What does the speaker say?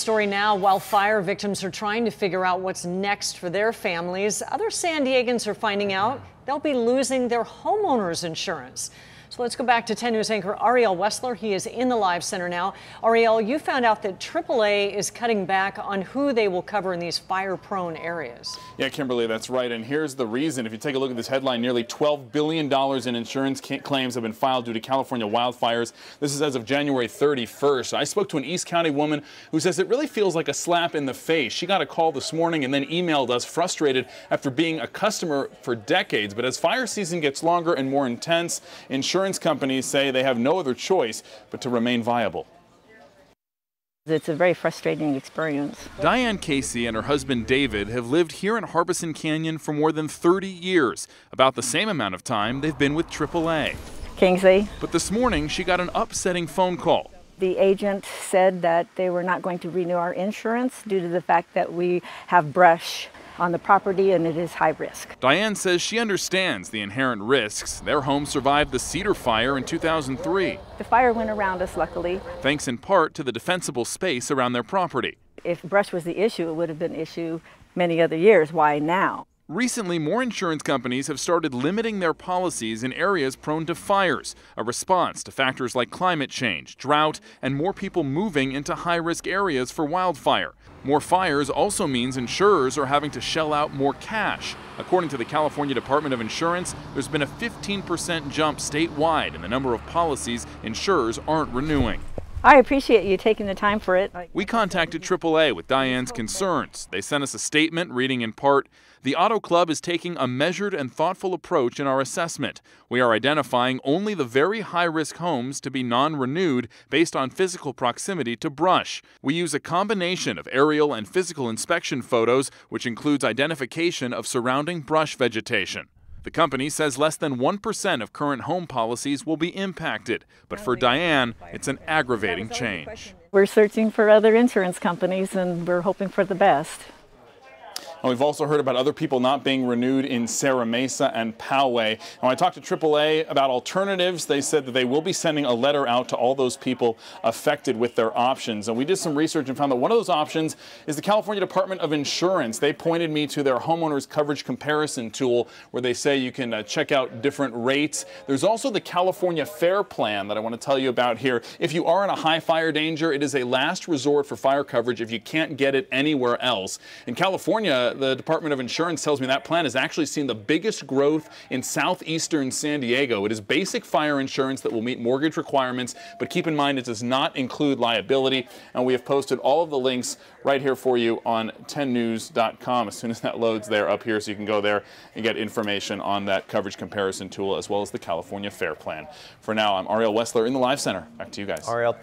story now. While fire victims are trying to figure out what's next for their families, other San Diegans are finding out they'll be losing their homeowner's insurance. So let's go back to 10 News anchor Ariel Wessler. He is in the live center now. Ariel, you found out that AAA is cutting back on who they will cover in these fire-prone areas. Yeah, Kimberly, that's right. And here's the reason. If you take a look at this headline, nearly $12 billion in insurance claims have been filed due to California wildfires. This is as of January 31st. I spoke to an East County woman who says it really feels like a slap in the face. She got a call this morning and then emailed us frustrated after being a customer for decades. But as fire season gets longer and more intense, insurance companies say they have no other choice but to remain viable. It's a very frustrating experience. Diane Casey and her husband David have lived here in Harbison Canyon for more than 30 years, about the same amount of time they've been with AAA. Kingsley. But this morning she got an upsetting phone call. The agent said that they were not going to renew our insurance due to the fact that we have brush on the property and it is high risk. Diane says she understands the inherent risks. Their home survived the Cedar Fire in 2003. The fire went around us, luckily. Thanks in part to the defensible space around their property. If brush was the issue, it would have been an issue many other years. Why now? Recently, more insurance companies have started limiting their policies in areas prone to fires, a response to factors like climate change, drought, and more people moving into high-risk areas for wildfire. More fires also means insurers are having to shell out more cash. According to the California Department of Insurance, there's been a 15% jump statewide in the number of policies insurers aren't renewing. I appreciate you taking the time for it. We contacted AAA with Diane's concerns. They sent us a statement reading in part, "The Auto Club is taking a measured and thoughtful approach in our assessment. We are identifying only the very high-risk homes to be non-renewed based on physical proximity to brush. We use a combination of aerial and physical inspection photos, which includes identification of surrounding brush vegetation." The company says less than 1% of current home policies will be impacted, but for Diane, it's an aggravating change. We're searching for other insurance companies and we're hoping for the best. And we've also heard about other people not being renewed in Serra Mesa and Poway. And when I talked to AAA about alternatives, they said that they will be sending a letter out to all those people affected with their options. And we did some research and found that one of those options is the California Department of Insurance. They pointed me to their homeowners coverage comparison tool where they say you can check out different rates. There's also the California Fair Plan that I want to tell you about here. If you are in a high fire danger, it is a last resort for fire coverage if you can't get it anywhere else. In California, the Department of Insurance tells me that plan has actually seen the biggest growth in southeastern San Diego. It is basic fire insurance that will meet mortgage requirements, but keep in mind it does not include liability. And we have posted all of the links right here for you on 10news.com as soon as that loads there up here, so you can go there and get information on that coverage comparison tool as well as the California Fair Plan. For now, I'm Ariel Wessler in the Live Center. Back to you guys. Ariel,